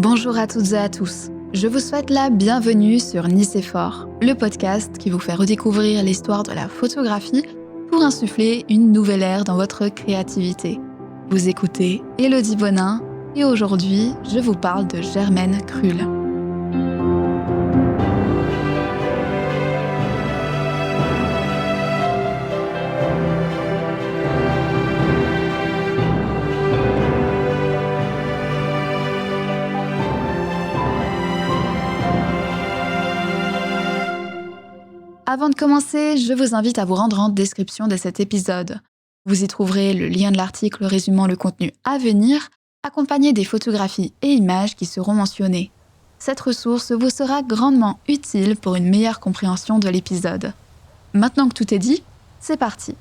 Bonjour à toutes et à tous. Je vous souhaite la bienvenue sur Nicéphore, le podcast qui vous fait redécouvrir l'histoire de la photographie pour insuffler une nouvelle ère dans votre créativité. Vous écoutez Élodie Bonin et aujourd'hui, je vous parle de Germaine Krull. Avant de commencer, je vous invite à vous rendre en description de cet épisode. Vous y trouverez le lien de l'article résumant le contenu à venir, accompagné des photographies et images qui seront mentionnées. Cette ressource vous sera grandement utile pour une meilleure compréhension de l'épisode. Maintenant que tout est dit, c'est parti.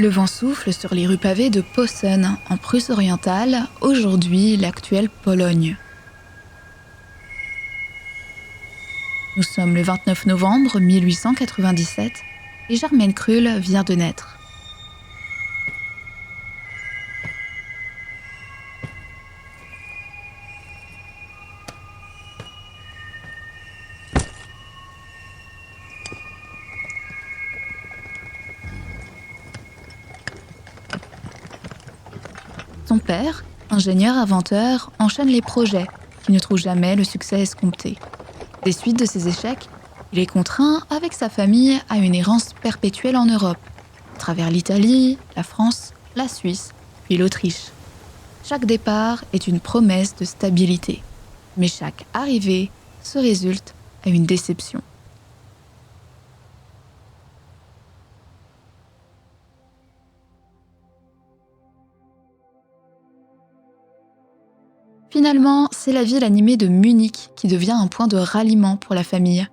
Le vent souffle sur les rues pavées de Posen, en Prusse orientale, aujourd'hui l'actuelle Pologne. Nous sommes le 29 novembre 1897 et Germaine Krull vient de naître. Son père, ingénieur-inventeur, enchaîne les projets qui ne trouvent jamais le succès escompté. Des suites de ces échecs, il est contraint, avec sa famille, à une errance perpétuelle en Europe, à travers l'Italie, la France, la Suisse, puis l'Autriche. Chaque départ est une promesse de stabilité, mais chaque arrivée se résulte à une déception. Finalement, c'est la ville animée de Munich qui devient un point de ralliement pour la famille.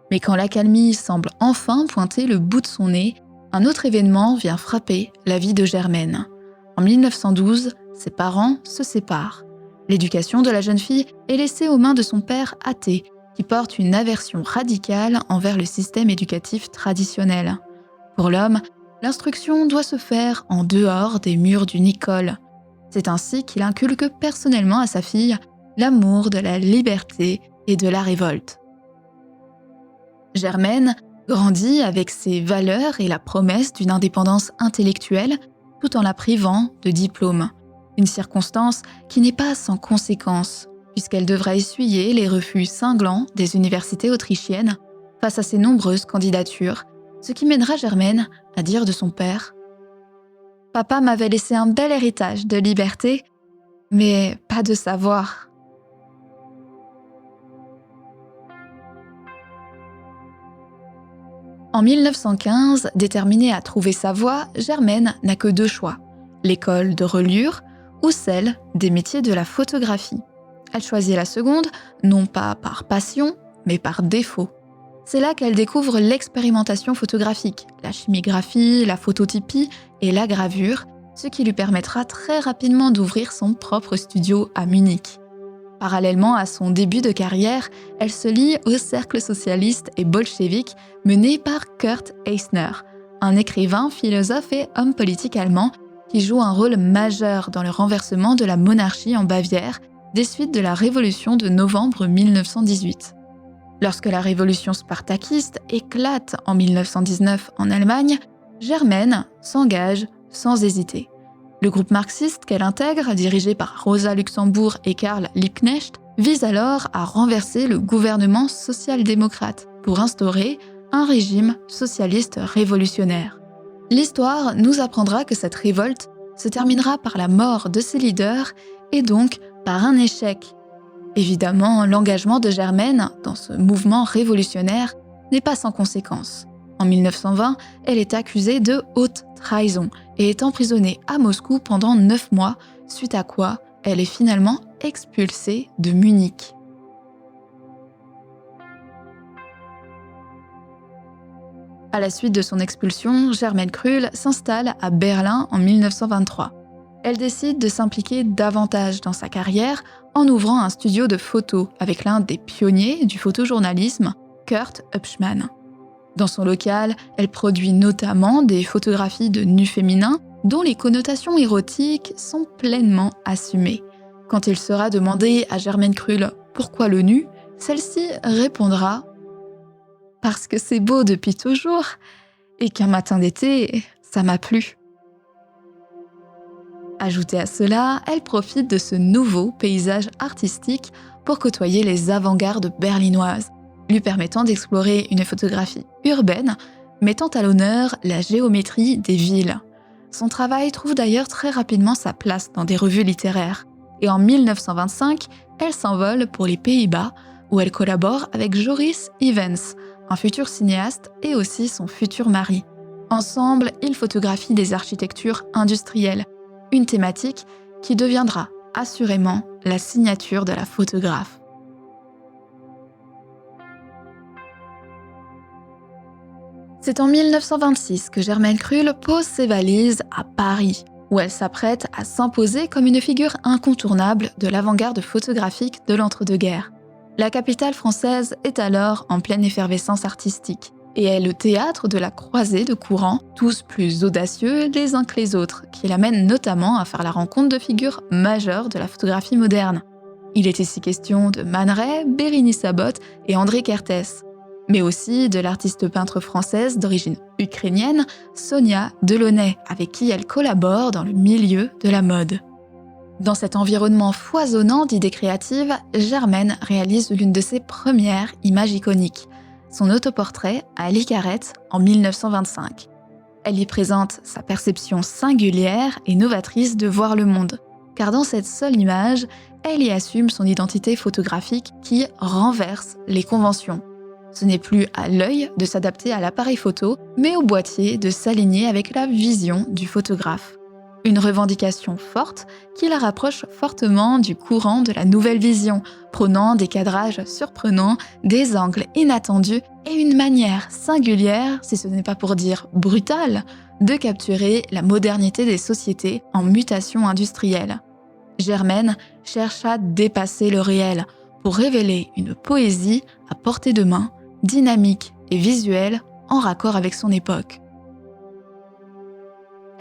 Mais quand l'accalmie semble enfin pointer le bout de son nez, un autre événement vient frapper la vie de Germaine. En 1912, ses parents se séparent. L'éducation de la jeune fille est laissée aux mains de son père athée, qui porte une aversion radicale envers le système éducatif traditionnel. Pour l'homme, l'instruction doit se faire en dehors des murs d'une école. C'est ainsi qu'il inculque personnellement à sa fille l'amour de la liberté et de la révolte. Germaine grandit avec ses valeurs et la promesse d'une indépendance intellectuelle tout en la privant de diplôme. Une circonstance qui n'est pas sans conséquence, puisqu'elle devra essuyer les refus cinglants des universités autrichiennes face à ses nombreuses candidatures, ce qui mènera Germaine à dire de son père: « Papa m'avait laissé un bel héritage de liberté, mais pas de savoir. » En 1915, déterminée à trouver sa voie, Germaine n'a que deux choix, l'école de reliure ou celle des métiers de la photographie. Elle choisit la seconde, non pas par passion, mais par défaut. C'est là qu'elle découvre l'expérimentation photographique, la chimigraphie, la phototypie et la gravure, ce qui lui permettra très rapidement d'ouvrir son propre studio à Munich. Parallèlement à son début de carrière, elle se lie au cercle socialiste et bolchevique mené par Kurt Eisner, un écrivain, philosophe et homme politique allemand qui joue un rôle majeur dans le renversement de la monarchie en Bavière des suites de la Révolution de novembre 1918. Lorsque la révolution spartakiste éclate en 1919 en Allemagne, Germaine s'engage sans hésiter. Le groupe marxiste qu'elle intègre, dirigé par Rosa Luxemburg et Karl Liebknecht, vise alors à renverser le gouvernement social-démocrate pour instaurer un régime socialiste révolutionnaire. L'histoire nous apprendra que cette révolte se terminera par la mort de ses leaders et donc par un échec. Évidemment, l'engagement de Germaine dans ce mouvement révolutionnaire n'est pas sans conséquences. En 1920, elle est accusée de haute trahison et est emprisonnée à Moscou pendant 9 mois, suite à quoi elle est finalement expulsée de Munich. À la suite de son expulsion, Germaine Krull s'installe à Berlin en 1923. Elle décide de s'impliquer davantage dans sa carrière en ouvrant un studio de photos avec l'un des pionniers du photojournalisme, Kurt Hupschmann. Dans son local, elle produit notamment des photographies de nus féminins dont les connotations érotiques sont pleinement assumées. Quand il sera demandé à Germaine Krull pourquoi le nu, celle-ci répondra « Parce que c'est beau depuis toujours et qu'un matin d'été, ça m'a plu ». Ajoutée à cela, elle profite de ce nouveau paysage artistique pour côtoyer les avant-gardes berlinoises, lui permettant d'explorer une photographie urbaine, mettant à l'honneur la géométrie des villes. Son travail trouve d'ailleurs très rapidement sa place dans des revues littéraires. Et en 1925, elle s'envole pour les Pays-Bas, où elle collabore avec Joris Ivens, un futur cinéaste et aussi son futur mari. Ensemble, ils photographient des architectures industrielles, une thématique qui deviendra assurément la signature de la photographe. C'est en 1926 que Germaine Krull pose ses valises à Paris, où elle s'apprête à s'imposer comme une figure incontournable de l'avant-garde photographique de l'entre-deux-guerres. La capitale française est alors en pleine effervescence artistique et est le théâtre de la croisée de courants, tous plus audacieux les uns que les autres, qui l'amènent notamment à faire la rencontre de figures majeures de la photographie moderne. Il est ici question de Man Ray, Bérénice Abbott et André Kertész, mais aussi de l'artiste peintre française d'origine ukrainienne Sonia Delaunay, avec qui elle collabore dans le milieu de la mode. Dans cet environnement foisonnant d'idées créatives, Germaine réalise l'une de ses premières images iconiques, son autoportrait à Ali Carrette en 1925. Elle y présente sa perception singulière et novatrice de voir le monde, car dans cette seule image, elle y assume son identité photographique qui renverse les conventions. Ce n'est plus à l'œil de s'adapter à l'appareil photo, mais au boîtier de s'aligner avec la vision du photographe. Une revendication forte qui la rapproche fortement du courant de la nouvelle vision, prônant des cadrages surprenants, des angles inattendus et une manière singulière, si ce n'est pas pour dire brutale, de capturer la modernité des sociétés en mutation industrielle. Germaine cherche à dépasser le réel pour révéler une poésie à portée de main, dynamique et visuelle en raccord avec son époque.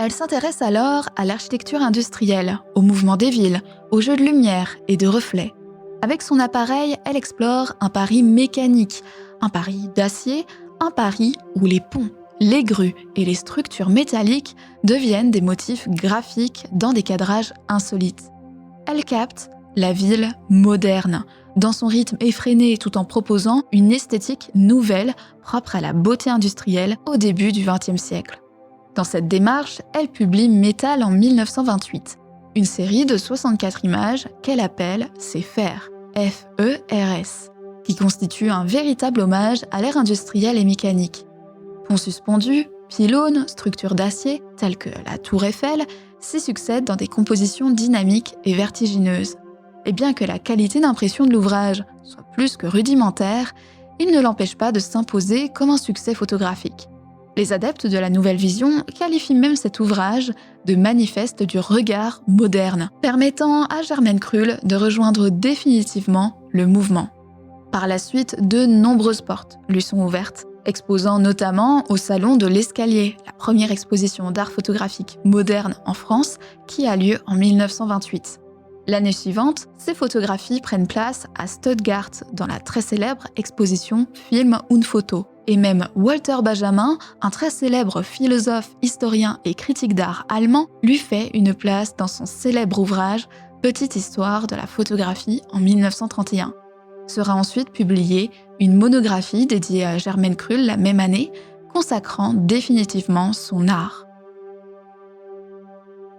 Elle s'intéresse alors à l'architecture industrielle, au mouvement des villes, aux jeux de lumière et de reflets. Avec son appareil, elle explore un Paris mécanique, un Paris d'acier, un Paris où les ponts, les grues et les structures métalliques deviennent des motifs graphiques dans des cadrages insolites. Elle capte la ville moderne, dans son rythme effréné tout en proposant une esthétique nouvelle propre à la beauté industrielle au début du XXe siècle. Dans cette démarche, elle publie Métal en 1928, une série de 64 images qu'elle appelle ses fers, F-E-R-S, qui constitue un véritable hommage à l'ère industrielle et mécanique. Ponts suspendus, pylônes, structures d'acier, telles que la Tour Eiffel, s'y succèdent dans des compositions dynamiques et vertigineuses. Et bien que la qualité d'impression de l'ouvrage soit plus que rudimentaire, il ne l'empêche pas de s'imposer comme un succès photographique. Les adeptes de la nouvelle vision qualifient même cet ouvrage de manifeste du regard moderne, permettant à Germaine Krull de rejoindre définitivement le mouvement. Par la suite, de nombreuses portes lui sont ouvertes, exposant notamment au Salon de l'Escalier, la première exposition d'art photographique moderne en France qui a lieu en 1928. L'année suivante, ses photographies prennent place à Stuttgart dans la très célèbre exposition Film und Foto. Et même Walter Benjamin, un très célèbre philosophe, historien et critique d'art allemand, lui fait une place dans son célèbre ouvrage Petite histoire de la photographie en 1931. Sera ensuite publiée une monographie dédiée à Germaine Krull la même année, consacrant définitivement son art.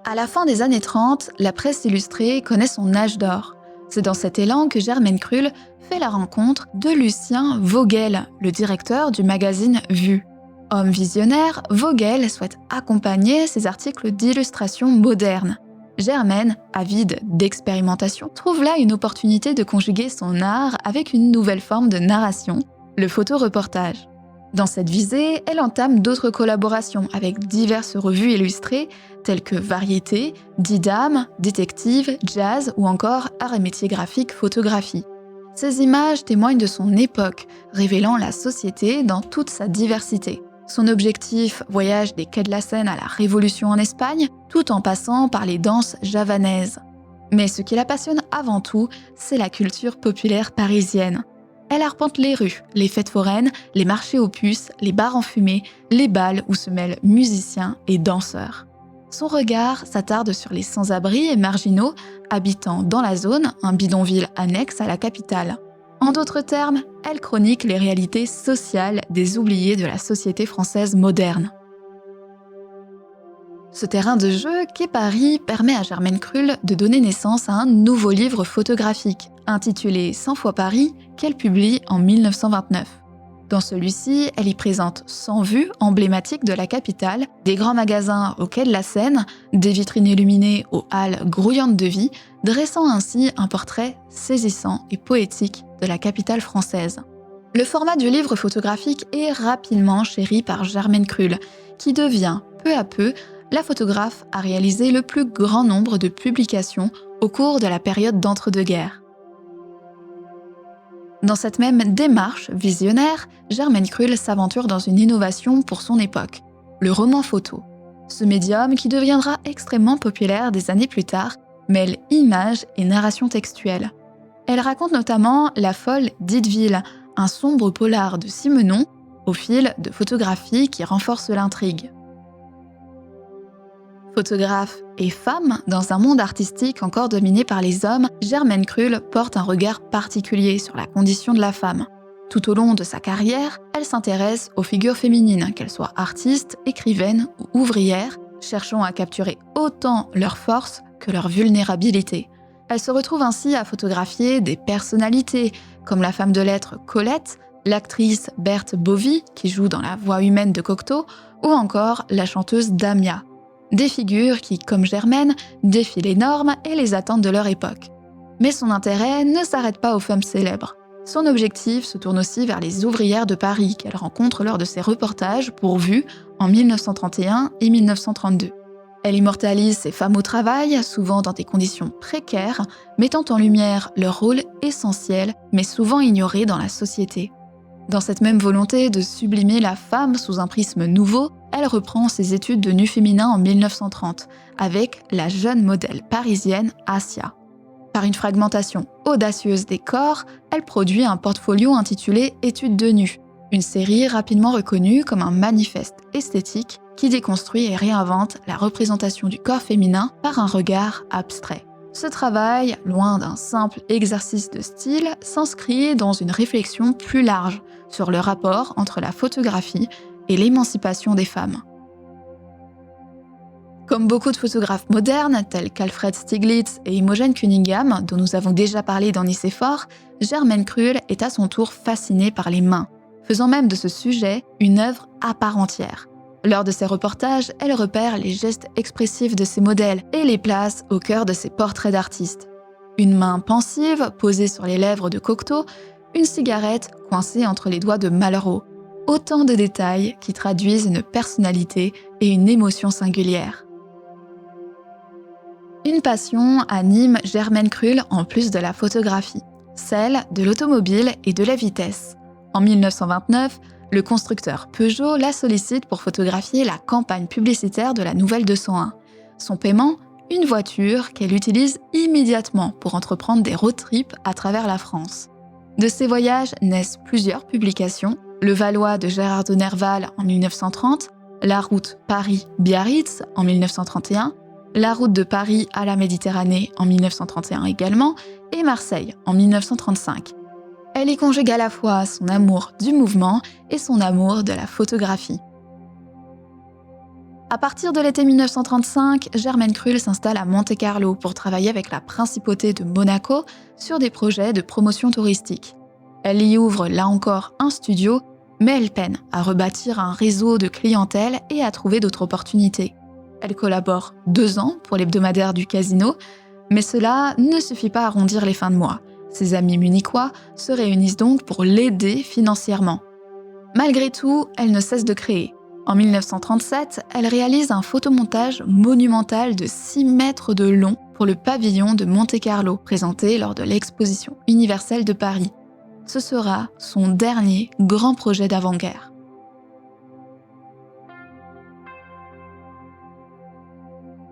À la fin des années 30, la presse illustrée connaît son âge d'or. C'est dans cet élan que Germaine Krull fait la rencontre de Lucien Vogel, le directeur du magazine Vue. Homme visionnaire, Vogel souhaite accompagner ses articles d'illustration moderne. Germaine, avide d'expérimentation, trouve là une opportunité de conjuguer son art avec une nouvelle forme de narration, le photoreportage. Dans cette visée, elle entame d'autres collaborations avec diverses revues illustrées telles que Variété, Didame, Détective, Jazz ou encore Art et métiers graphiques photographie. Ces images témoignent de son époque, révélant la société dans toute sa diversité. Son objectif voyage des quais de la Seine à la Révolution en Espagne, tout en passant par les danses javanaises. Mais ce qui la passionne avant tout, c'est la culture populaire parisienne. Elle arpente les rues, les fêtes foraines, les marchés aux puces, les bars enfumés, les bals où se mêlent musiciens et danseurs. Son regard s'attarde sur les sans-abri et marginaux habitant dans la zone, un bidonville annexe à la capitale. En d'autres termes, elle chronique les réalités sociales des oubliés de la société française moderne. Ce terrain de jeu qu'est Paris permet à Germaine Krull de donner naissance à un nouveau livre photographique, intitulé 100 fois Paris, qu'elle publie en 1929. Dans celui-ci, elle y présente 100 vues emblématiques de la capitale, des grands magasins au quai de la Seine, des vitrines illuminées aux halles grouillantes de vie, dressant ainsi un portrait saisissant et poétique de la capitale française. Le format du livre photographique est rapidement chéri par Germaine Krull, qui devient, peu à peu, la photographe à réaliser le plus grand nombre de publications au cours de la période d'entre-deux-guerres. Dans cette même démarche visionnaire, Germaine Krull s'aventure dans une innovation pour son époque, le roman photo. Ce médium, qui deviendra extrêmement populaire des années plus tard, mêle images et narration textuelle. Elle raconte notamment La folle d'Idyville, un sombre polar de Simenon, au fil de photographies qui renforcent l'intrigue. Photographe et femme, dans un monde artistique encore dominé par les hommes, Germaine Krull porte un regard particulier sur la condition de la femme. Tout au long de sa carrière, elle s'intéresse aux figures féminines, qu'elles soient artistes, écrivaines ou ouvrières, cherchant à capturer autant leur force que leur vulnérabilité. Elle se retrouve ainsi à photographier des personnalités, comme la femme de lettres Colette, l'actrice Berthe Bovy, qui joue dans La voix humaine de Cocteau, ou encore la chanteuse Damia. Des figures qui, comme Germaine, défient les normes et les attentes de leur époque. Mais son intérêt ne s'arrête pas aux femmes célèbres. Son objectif se tourne aussi vers les ouvrières de Paris qu'elle rencontre lors de ses reportages pour Vue en 1931 et 1932. Elle immortalise ces femmes au travail, souvent dans des conditions précaires, mettant en lumière leur rôle essentiel, mais souvent ignoré dans la société. Dans cette même volonté de sublimer la femme sous un prisme nouveau, elle reprend ses études de nu féminin en 1930, avec la jeune modèle parisienne Assia. Par une fragmentation audacieuse des corps, elle produit un portfolio intitulé « Études de nu », une série rapidement reconnue comme un manifeste esthétique qui déconstruit et réinvente la représentation du corps féminin par un regard abstrait. Ce travail, loin d'un simple exercice de style, s'inscrit dans une réflexion plus large sur le rapport entre la photographie et l'émancipation des femmes. Comme beaucoup de photographes modernes, tels qu'Alfred Stieglitz et Imogen Cunningham, dont nous avons déjà parlé dans Nicéphore, Germaine Krull est à son tour fascinée par les mains, faisant même de ce sujet une œuvre à part entière. Lors de ses reportages, elle repère les gestes expressifs de ses modèles et les place au cœur de ses portraits d'artistes. Une main pensive posée sur les lèvres de Cocteau, une cigarette coincée entre les doigts de Malraux. Autant de détails qui traduisent une personnalité et une émotion singulière. Une passion anime Germaine Krull en plus de la photographie, celle de l'automobile et de la vitesse. En 1929, le constructeur Peugeot la sollicite pour photographier la campagne publicitaire de la Nouvelle 201. Son paiement, une voiture qu'elle utilise immédiatement pour entreprendre des road trips à travers la France. De ces voyages naissent plusieurs publications, le Valois de Gérard de Nerval en 1930, la route Paris-Biarritz en 1931, la route de Paris à la Méditerranée en 1931 également, et Marseille en 1935. Elle y conjugue à la fois son amour du mouvement et son amour de la photographie. À partir de l'été 1935, Germaine Krull s'installe à Monte-Carlo pour travailler avec la principauté de Monaco sur des projets de promotion touristique. Elle y ouvre là encore un studio, mais elle peine à rebâtir un réseau de clientèle et à trouver d'autres opportunités. Elle collabore 2 ans pour l'hebdomadaire du Casino, mais cela ne suffit pas à arrondir les fins de mois. Ses amis munichois se réunissent donc pour l'aider financièrement. Malgré tout, elle ne cesse de créer. En 1937, elle réalise un photomontage monumental de 6 mètres de long pour le pavillon de Monte-Carlo, présenté lors de l'Exposition universelle de Paris. Ce sera son dernier grand projet d'avant-guerre.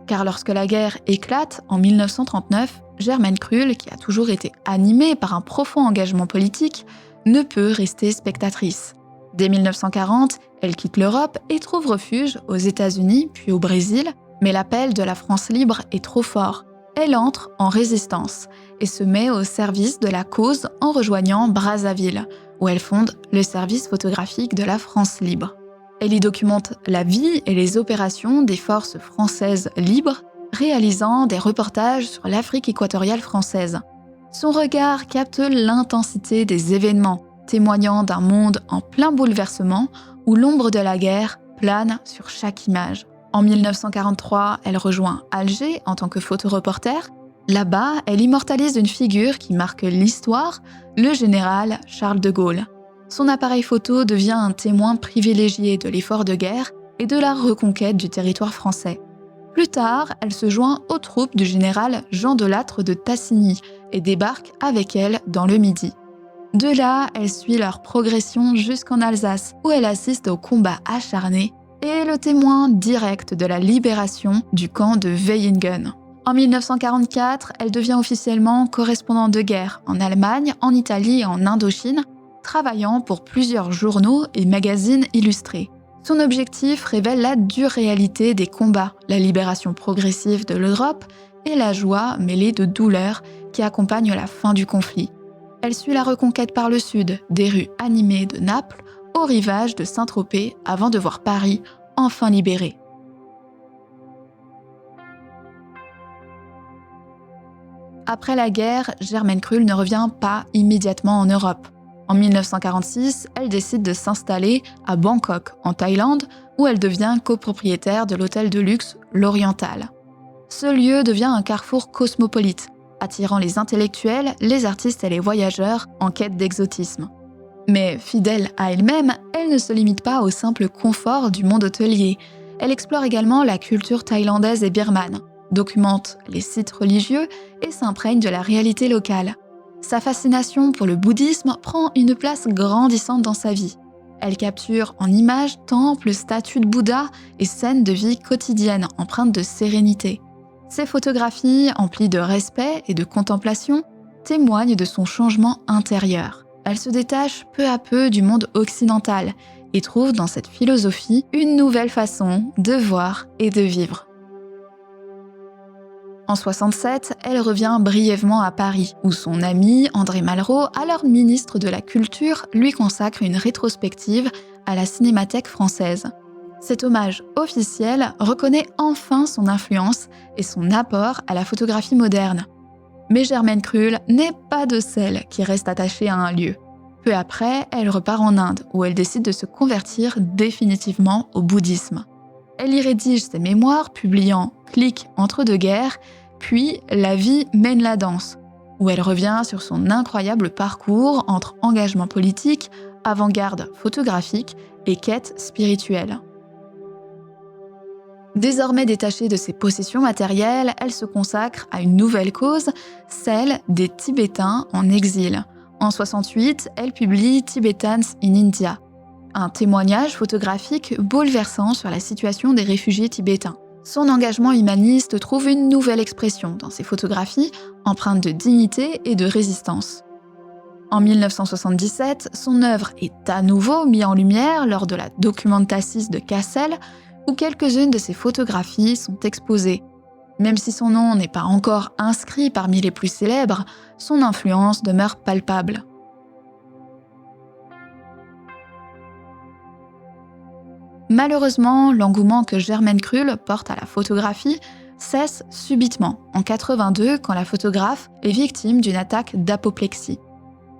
Car lorsque la guerre éclate en 1939, Germaine Krull, qui a toujours été animée par un profond engagement politique, ne peut rester spectatrice. Dès 1940, elle quitte l'Europe et trouve refuge aux États-Unis puis au Brésil, mais l'appel de la France libre est trop fort. Elle entre en résistance et se met au service de la cause en rejoignant Brazzaville, où elle fonde le service photographique de la France libre. Elle y documente la vie et les opérations des forces françaises libres, réalisant des reportages sur l'Afrique équatoriale française. Son regard capte l'intensité des événements, témoignant d'un monde en plein bouleversement où l'ombre de la guerre plane sur chaque image. En 1943, elle rejoint Alger en tant que photoreporter. Là-bas, elle immortalise une figure qui marque l'histoire, le général Charles de Gaulle. Son appareil photo devient un témoin privilégié de l'effort de guerre et de la reconquête du territoire français. Plus tard, elle se joint aux troupes du général Jean Delattre de Tassigny et débarque avec elle dans le Midi. De là, elle suit leur progression jusqu'en Alsace, où elle assiste aux combats acharnés et est le témoin direct de la libération du camp de Weyingen. En 1944, elle devient officiellement correspondante de guerre en Allemagne, en Italie et en Indochine, travaillant pour plusieurs journaux et magazines illustrés. Son objectif révèle la dure réalité des combats, la libération progressive de l'Europe et la joie mêlée de douleur qui accompagne la fin du conflit. Elle suit la reconquête par le sud, des rues animées de Naples au rivage de Saint-Tropez avant de voir Paris enfin libéré. Après la guerre, Germaine Krull ne revient pas immédiatement en Europe. En 1946, elle décide de s'installer à Bangkok, en Thaïlande, où elle devient copropriétaire de l'hôtel de luxe L'Oriental. Ce lieu devient un carrefour cosmopolite, attirant les intellectuels, les artistes et les voyageurs en quête d'exotisme. Mais fidèle à elle-même, elle ne se limite pas au simple confort du monde hôtelier. Elle explore également la culture thaïlandaise et birmane, documente les sites religieux et s'imprègne de la réalité locale. Sa fascination pour le bouddhisme prend une place grandissante dans sa vie. Elle capture en images temples, statues de Bouddha et scènes de vie quotidienne empreintes de sérénité. Ses photographies, emplies de respect et de contemplation, témoignent de son changement intérieur. Elle se détache peu à peu du monde occidental et trouve dans cette philosophie une nouvelle façon de voir et de vivre. En 1967, elle revient brièvement à Paris, où son ami André Malraux, alors ministre de la Culture, lui consacre une rétrospective à la Cinémathèque française. Cet hommage officiel reconnaît enfin son influence et son apport à la photographie moderne. Mais Germaine Krull n'est pas de celles qui restent attachées à un lieu. Peu après, elle repart en Inde, où elle décide de se convertir définitivement au bouddhisme. Elle y rédige ses mémoires, publiant « Clic entre deux guerres », puis « La vie mène la danse », où elle revient sur son incroyable parcours entre engagement politique, avant-garde photographique et quête spirituelle. Désormais détachée de ses possessions matérielles, elle se consacre à une nouvelle cause, celle des Tibétains en exil. En 1968, elle publie « Tibetans in India », un témoignage photographique bouleversant sur la situation des réfugiés tibétains. Son engagement humaniste trouve une nouvelle expression dans ses photographies, empreintes de dignité et de résistance. En 1977, son œuvre est à nouveau mise en lumière lors de la Documentacis de Kassel, où quelques-unes de ses photographies sont exposées. Même si son nom n'est pas encore inscrit parmi les plus célèbres, son influence demeure palpable. Malheureusement, l'engouement que Germaine Krull porte à la photographie cesse subitement, en 1982, quand la photographe est victime d'une attaque d'apoplexie.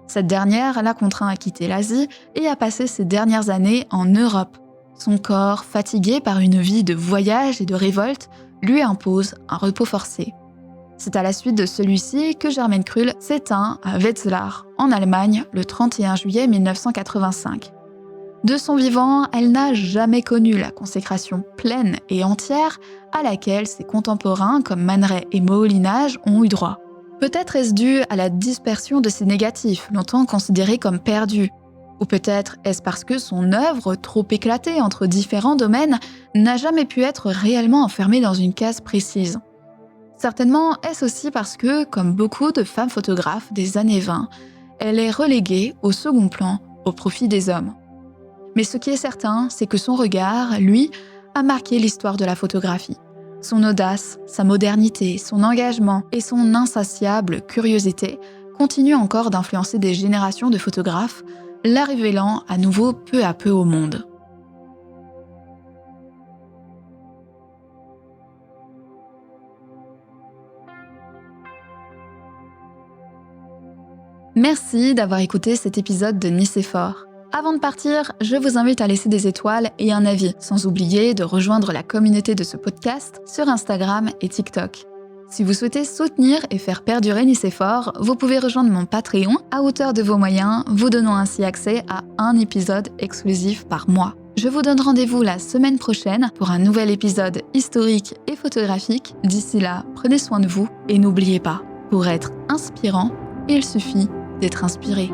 Cette dernière l'a contraint à quitter l'Asie et à passer ses dernières années en Europe. Son corps, fatigué par une vie de voyage et de révolte, lui impose un repos forcé. C'est à la suite de celui-ci que Germaine Krull s'éteint à Wetzlar, en Allemagne, le 31 juillet 1985. De son vivant, elle n'a jamais connu la consécration pleine et entière à laquelle ses contemporains comme Man Ray et Moholy-Nagy ont eu droit. Peut-être est-ce dû à la dispersion de ses négatifs, longtemps considérés comme perdus. Ou peut-être est-ce parce que son œuvre, trop éclatée entre différents domaines, n'a jamais pu être réellement enfermée dans une case précise. Certainement est-ce aussi parce que, comme beaucoup de femmes photographes des années 20, elle est reléguée au second plan au profit des hommes. Mais ce qui est certain, c'est que son regard, lui, a marqué l'histoire de la photographie. Son audace, sa modernité, son engagement et son insatiable curiosité continuent encore d'influencer des générations de photographes, la révélant à nouveau peu à peu au monde. Merci d'avoir écouté cet épisode de Nicéphore. Avant de partir, je vous invite à laisser des étoiles et un avis, sans oublier de rejoindre la communauté de ce podcast sur Instagram et TikTok. Si vous souhaitez soutenir et faire perdurer Nicéphore, vous pouvez rejoindre mon Patreon à hauteur de vos moyens, vous donnant ainsi accès à un épisode exclusif par mois. Je vous donne rendez-vous la semaine prochaine pour un nouvel épisode historique et photographique. D'ici là, prenez soin de vous et n'oubliez pas, pour être inspirant, il suffit d'être inspiré.